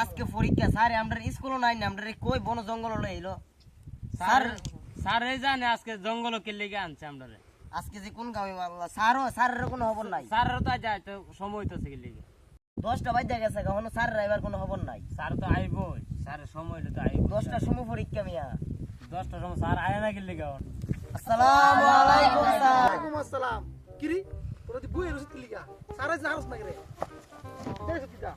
আজকে পরীক্ষা স্যার আমরা স্কুলও নাই না আমরা কই বন জঙ্গল লইলো স্যার স্যার এই জানে আজকে জঙ্গল কে লেগে আনছে আমরা আজকে যে কোন গামে মারলা স্যারের কোনো খবর নাই স্যার তো যায় তো সময় তো থেকে লেগে 10টা বাজে গেছে কখনো স্যার এবার কোনো খবর নাই স্যার তো আইবো স্যারের সময় হলে তো আইবো 10টার সময় পরীক্ষা মিয়া 10টার সময় স্যার আয় না গেলে লেগে আসসালামু আলাইকুম স্যার ওয়ালাইকুম আসসালাম কিরি তোরা দি বই রসিদ লিগা সারা যে হারস না করে দেখছ কিটা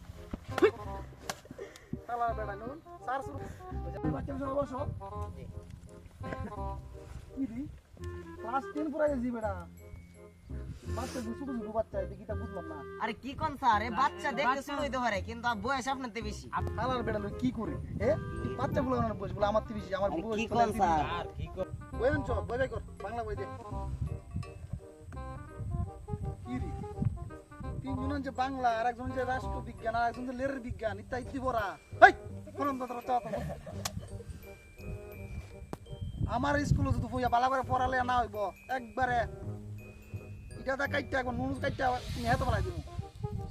সালা বেটা নুন সার শুরু বাচ্চা সব বসো কিরি ক্লাস 10 পড়া গেছি বেটা বাচ্চা ছোট ছোট বাচ্চা এটা কিটা বুঝলাম না আরে কি কোন স্যার এই বাচ্চা দেখতে শুরু হইতে পারে কিন্তু বয়স আপনাদের বেশি সালার বেটা লোক কি করে বাচ্চাগুলো না বয়স বলে আমার থেকে বেশি আমার বয়স কি কোন স্যার আর কি কর বই আনছ বই কর বাংলা বই দে কিরি তিনজন যে বাংলা আর একজন যে রাষ্ট্রবিজ্ঞান আর একজন যে লেরের বিজ্ঞান ইত্যাদি পড়া হেই কোন দাদা চাও আমার স্কুলে যদি বইয়া ভালো করে পড়ালে না হইব একবারে এটা দা কাইটা এখন নুন কাইটা নিহত বলাই দিব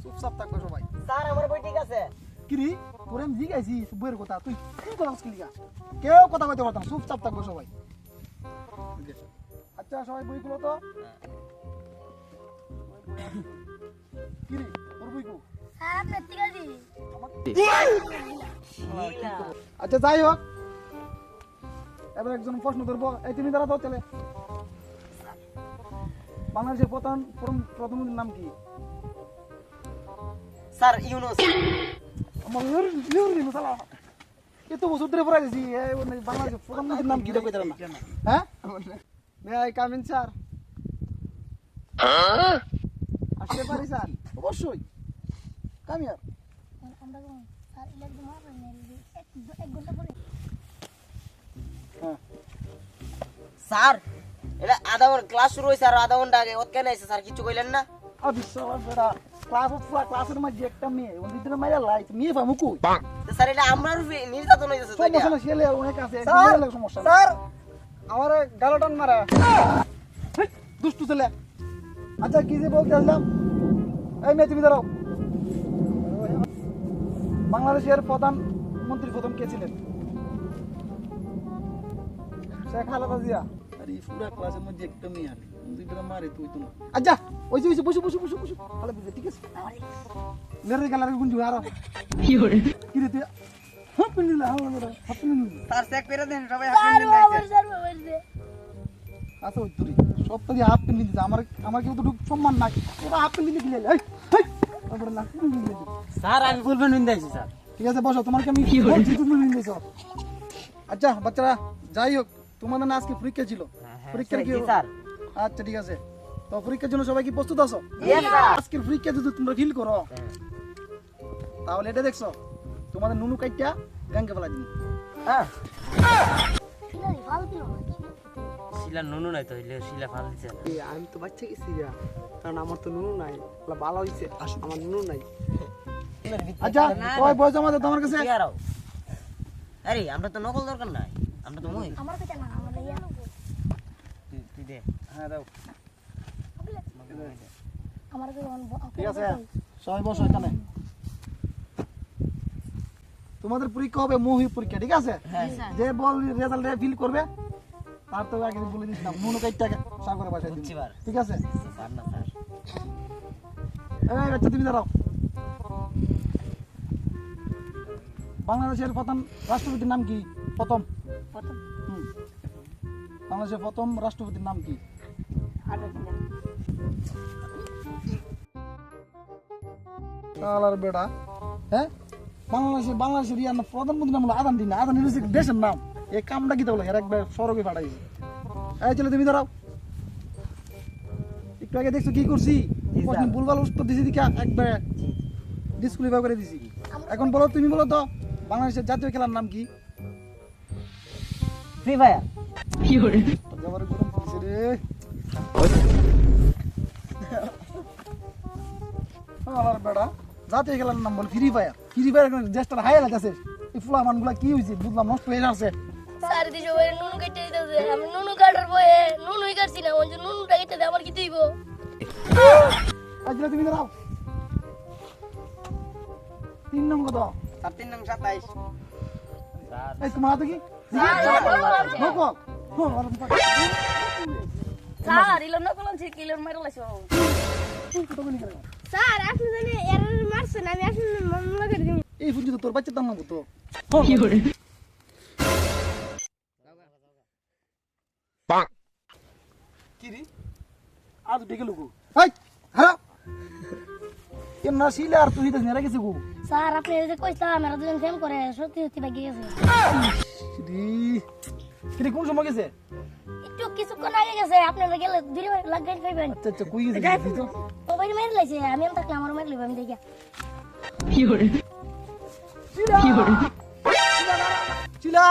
চুপচাপ থাকবে সবাই স্যার আমার বই ঠিক আছে কিরি তোরে আমি জিগাইছি বইয়ের কথা তুই কি কথা লিগা কেউ কথা কইতে পারতাম চুপচাপ থাকবে সবাই আচ্ছা সবাই বইগুলো তো কিরি তোর বই কো স্যার আপনি ঠিক আছে আচ্ছা যাই হোক এবার একজন প্রশ্ন ধরবো এই তুমি দাঁড়া তো চলে বাংলাদেশের প্রধানমন্ত্রীর নাম কি স্যার ইউনুস আমার সালা এত বছর ধরে পড়া গেছি বাংলাদেশের প্রধানমন্ত্রীর নাম কি এটা কইতে না হ্যাঁ may I come in sir আসতে পারি স্যার অবশ্যই কাম ইয়ার আমরা স্যার ইলেক্ট মারবেন এক ঘন্টা পরে হ্যাঁ স্যার এটা আধা ঘন্টা ক্লাস শুরু হইছে আর আধা ঘন্টা আগে ওত কেন আইছে স্যার কিছু কইলেন না বিশ্বাস বেড়া ক্লাসের মধ্যে একটা মেয়ে ওই দিনে মাইরা লাইট মেয়ে পামু কই তো স্যার এটা আমার নির্যাতন হইছে তো সমস্যা না ছেলে অনেক আছে সমস্যা স্যার আমার গালটান মারা দুষ্টু ছেলে আচ্ছা কি যে বলতে আসলাম এই মেয়ে তুমি দাঁড়াও বাংলাদেশের প্রধানমন্ত্রী প্রথম কে ছিলেন শেখ খালেদা জিয়া আরে পুরা ক্লাসের মধ্যে একটা মেয়ে আছে দুইটা মারে তুই তো আচ্ছা ওই যে বসু বসু বসু বসু ভালো বুঝে ঠিক আছে মেরে গেল আর গুঞ্জু আর কি হরে কি রে তুই হাফ মিনিট না হাফ মিনিট স্যার চেক করে দেন সবাই স্যার ওভার স্যার ওভার দে আচ্ছা ওই তুই সব তো হাফ মিনিট দিতে আমার কেউ তো সম্মান নাই ওরা হাফ মিনিট দিলে এই তারপরে না স্যার আমি বলবেন নিন্দাইছি স্যার ঠিক আছে বসো তোমাকে আমি বলছি তুমি নিয়ে যাও আচ্ছা বাচ্চারা যাই হোক তোমাদের না আজকে পরীক্ষা ছিল পরীক্ষার কি স্যার আচ্ছা ঠিক আছে তো পরীক্ষার জন্য সবাই কি প্রস্তুত আছো ইয়েস স্যার আজকের পরীক্ষা যদি তোমরা ফিল করো তাহলে এটা দেখছো তোমাদের নুনু কাইটা গাঙ্গে ফেলা দিন হ্যাঁ শিলা ফাল দিল শিলা নুনু নাই তো হইলে শিলা ফাল দিছে না আমি তো বাচ্চা গেছি কারণ আমার তো নুনু নাই ভালো হয়েছে আমার নুনু নাই আচ্ছা সবাই বয়স আমাদের তোমার কাছে কি আরো আরে আমরা তো নকল দরকার নাই আমরা তো মই আমার কাছে না আমার ইয়া তুই দে হ্যাঁ দাও আমার কাছে ঠিক আছে সবাই বসো এখানে তোমাদের পরীক্ষা হবে মৌখিক পরীক্ষা ঠিক আছে যে বল রেজাল্ট ফিল করবে তার তো আগে বলে দিছিলাম নুনু কাইটা সাগরে বাসায় দিন বুঝছিবার ঠিক আছে স্যার না স্যার এই বাচ্চা তুমি দাঁড়াও বাংলাদেশের প্রথম রাষ্ট্রপতির নাম কি প্রথম বাংলাদেশের প্রথম রাষ্ট্রপতির নাম কি আলার বেটা হ্যাঁ বাংলাদেশের ইয়ার প্রধানমন্ত্রী নাম হলো আদান দিন আদান হচ্ছে দেশের নাম এই কামটা কি তাহলে এর একবার সড়কে ফাটাইছে এই চলে তুমি দাঁড়াও একটু আগে দেখছো কি করছি প্রশ্ন ভুলভাল উত্তর দিছি দিকে একবার ডিসকুলিফাই করে দিছি এখন বলো তুমি বলো তো বাংলাদেশের জাতীয় খেলার নাম কি ফ্রি ফায়ার কি করে জবরে গরম পড়ছে রে আলার বেটা জাতীয় খেলার নাম বল ফ্রি ফায়ার জাস্ট হাইলাইট আছে এই ফুলা মানগুলা কি হইছে বুঝলাম নষ্ট হয়ে যাচ্ছে স্যার দিছো ওই নুনু কেটে দিতেছে আমি নুনু কাটার বয়ে নুনুই কাটছি না ওই নুনুটা কেটে দে আমার কি দিব আজকে তুমি দাঁড়াও 3 নম্বর দাও স্যার 3 নং 27 স্যার এই তোমার হাতে কি নকল স্যার ইলো নকল আছে কিলোর মাইরা লাইছো স্যার আপনি জানি এর মারছেন আমি আসলে মামলা করে দিই এই ফুজি তো তোর বাচ্চা দাম না তো কি রে আজ দেখে লোক এই হারা কেন না শিলে আর তুই তো নেরা গেছে গো স্যার আপনি এই যে কইছিলাম মেরা দুজন ফেম করে সত্যি সত্যি বাকি গেছে কি কোন সময় গেছে একটু কিছুক্ষণ আগে গেছে আপনারা গেলে দূরে লাগাই পাইবেন আচ্ছা আচ্ছা কই গেছে তো মোবাইল মেরে লাইছে আমি এম থাকলে আমার মেরে লইব আমি দেখি চিলা